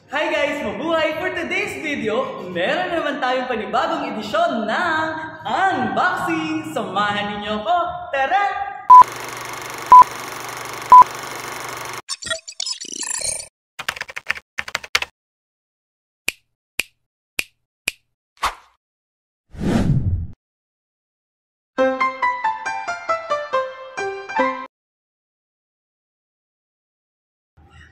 Hi guys! Mabuhay! For today's video, meron naman tayong panibagong edisyon ng unboxing! Samahan ninyo ko! Tara!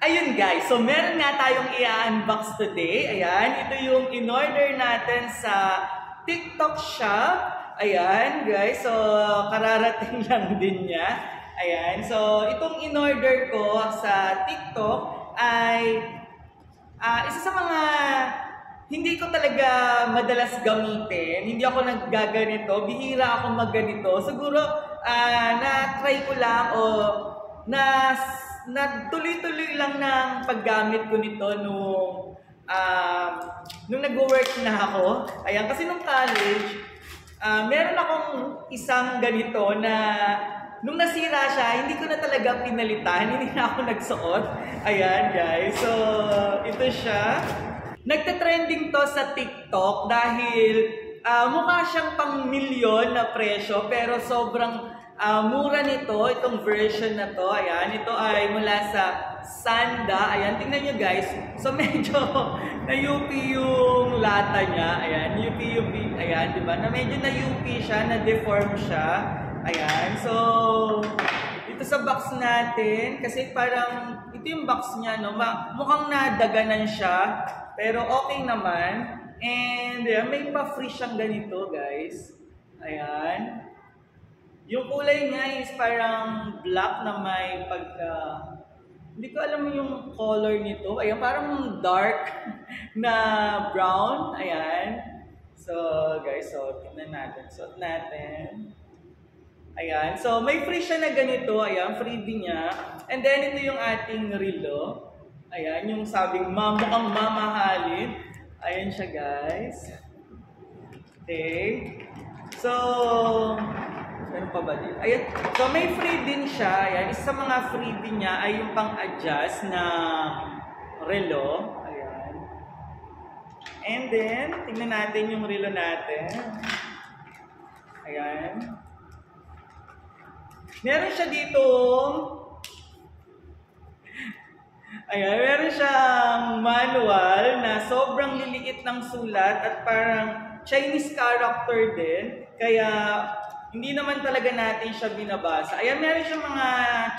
Ayun guys, so meron nga tayong i-unbox today. Ayan, ito yung in-order natin sa TikTok shop. Ayan guys, so kararating lang din niya. Ayan, so itong in-order ko sa TikTok ay isa sa mga hindi ko talaga madalas gamitin. Hindi ako naggaganito, bihira ako magganito. Siguro na-try ko lang o na tuloy-tuloy lang ng paggamit ko nito nung nag-work na ako. Ayan, kasi nung college, meron akong isang ganito na nung nasira siya, hindi ko na talaga pinalitan, hindi na ako nagsuot. Ayan guys, so ito siya. Nagte-trending to sa TikTok dahil mukha siyang pang milyon na presyo pero sobrang mura nito, itong version na to. Ayan, ito ay mula sa Sanda. Ayan, tingnan nyo guys. So medyo na-UP yung lata niya. Ayan, UP. Ayan, di ba? Na medyo na-UP siya, na-deform siya. Ayan, so ito sa box natin. Kasi parang, ito yung box niya, no? Mukhang nadaganan siya. Pero okay naman. And may pa-free siyang ganito guys. Ayan. Yung kulay niya is parang black na may pagka... Hindi ko alam yung color nito. Ayan, parang dark na brown. Ayan. So, guys, so, tingnan natin. Suot natin. Ayan. So, may free siya na ganito. Ayan, freebie niya. And then, ito yung ating relo. Ayan, yung sabing mukhang mamahalin. Ayan siya, guys. Okay. So... Meron pa ba dito? Ayan. So, may free din siya. Ayan. Isa sa mga free din niya ay yung pang-adjust na relo. Ayan. And then, tingnan natin yung relo natin. Ayan. Meron siya dito. Ayan. Meron siyang manual na sobrang liliit ng sulat at parang Chinese character din. Kaya, hindi naman talaga natin siya binabasa. Ayan, meron siyang mga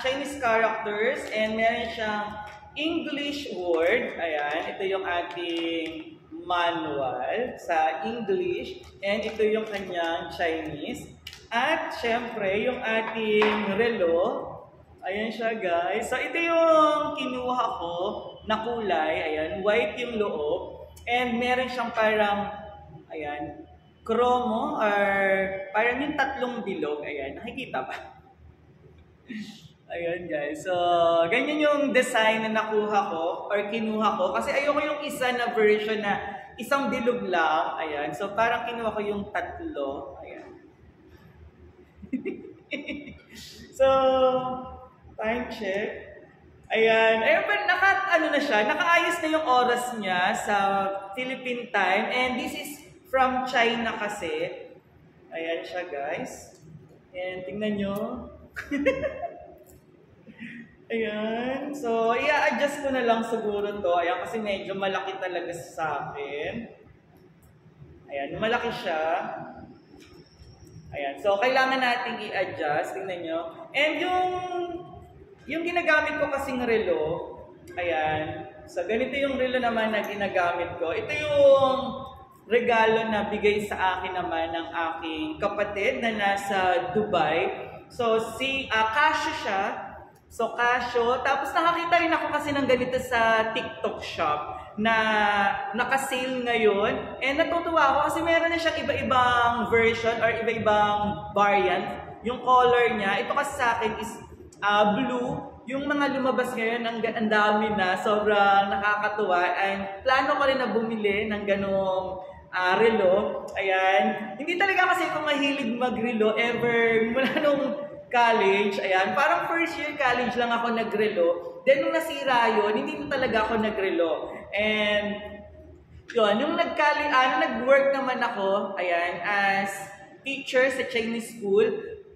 Chinese characters and meron siyang English word. Ayan, ito yung ating manual sa English and ito yung kanyang Chinese. At syempre, yung ating relo. Ayan siya guys. So ito yung kinuha ko na kulay. Ayan, white yung loob. And meron siyang parang, ayan, chromo or parang yung tatlong bilog. Ayan, nakikita ba? Ayan guys. So, ganyan yung design na nakuha ko or kinuha ko. Kasi ayoko yung isa na version na isang bilog lang. Ayan. So, parang kinuha ko yung tatlo. Ayan. So, time check. Ayan. Ayun pa, nakaayos na yung oras niya sa Philippine time. And this is from China kasi. Ayan siya guys. And tingnan nyo. Ayan. So, i-adjust ko na lang siguro to. Ayan, kasi medyo malaki talaga sa akin. Ayan, malaki siya. Ayan. So, kailangan nating i-adjust. Tingnan nyo. And yung ginagamit ko kasing relo. Ayan. So, ganito yung relo naman na ginagamit ko. Ito yung regalo na bigay sa akin naman ng aking kapatid na nasa Dubai. So, Casio siya. So, Casio. Tapos nakakita rin ako kasi ng ganito sa TikTok shop na naka-sale ngayon. And natutuwa ako kasi meron na siyang iba-ibang version or iba-ibang variant. Yung color niya, ito kasi sa akin is blue. Yung mga lumabas ngayon, ang dami na. Sobrang nakakatuwa. And plano ko rin na bumili ng ganong relo. Ayan. Hindi talaga kasi ako mahilig mag-relo ever. Mula nung college, ayan, parang first year college lang ako nagrelo. Then nung nasira yun, hindi na talaga ako nagrelo. And yun, yung nag-work naman ako, ayan, as teacher sa Chinese school,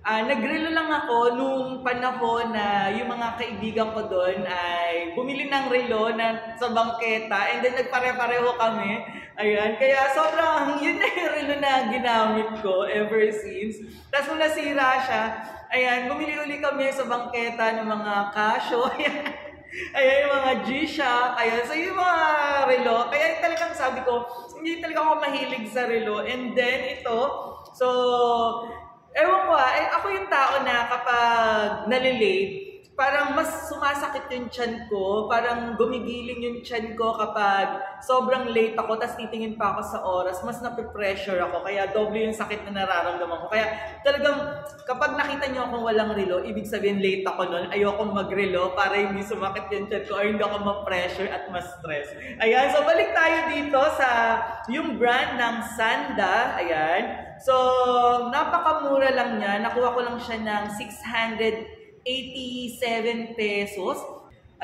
nagrelo lang ako nung panahon na yung mga kaibigan ko doon ay bumili ng relo sa bangketa and then nagpare-pareho kami. Ayan, kaya sobrang yun na yung relo na ginamit ko ever since. Tapos nung nasira siya, ayan, bumili uli kami sa bangketa ng mga Casio. Ayan, yung mga G-Shock. Ayan, so yung mga relo. Kaya talagang sabi ko, hindi talaga ako mahilig sa relo. And then ito, so ewan ko ako yung tao na kapag nalilate, parang mas sumasakit yung tiyan ko, parang gumigiling yung tiyan ko kapag sobrang late ako, tapos titingin pa ako sa oras, mas nape-pressure ako, kaya doble yung sakit na nararamdaman ko. Kaya talagang kapag nakita nyo akong walang relo, ibig sabihin late ako nun, ayokong magrelo para hindi sumakit yung tiyan ko or hindi ako ma-pressure at ma-stress. Ayan, so balik tayo dito sa yung brand ng Sanda, ayan. So, napakamura lang niya. Nakuha ko lang siya ng 687 pesos.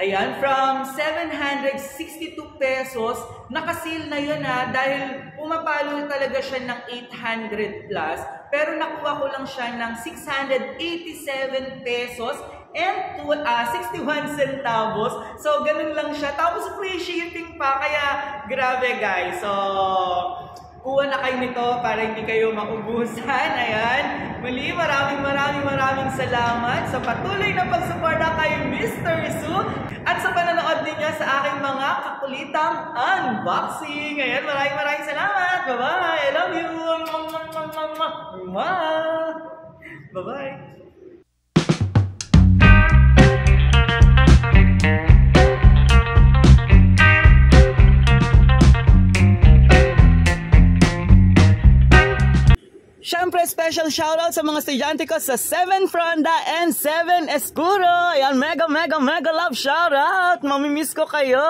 Ayan, from 762 pesos, nakasil na yun dahil pumapalo talaga siya ng 800 plus. Pero nakuha ko lang siya ng 687 pesos and 61 centavos. So, ganun lang siya. Tapos free shipping pa, kaya grabe guys. So, kuha na kayo nito para hindi kayo maubusan. Ayan. Muli, maraming salamat sa patuloy na pagsuporta kay Mr. Su at sa panonood ninyo sa aking mga kakulitang unboxing. Ayan, maraming salamat. Bye-bye. I love you. Bye-bye. Siyempre, special shoutout sa mga estudyante ko sa 7 Fronda and 7 Escuro. Ayan, mega love shoutout. Mamimiss ko kayo.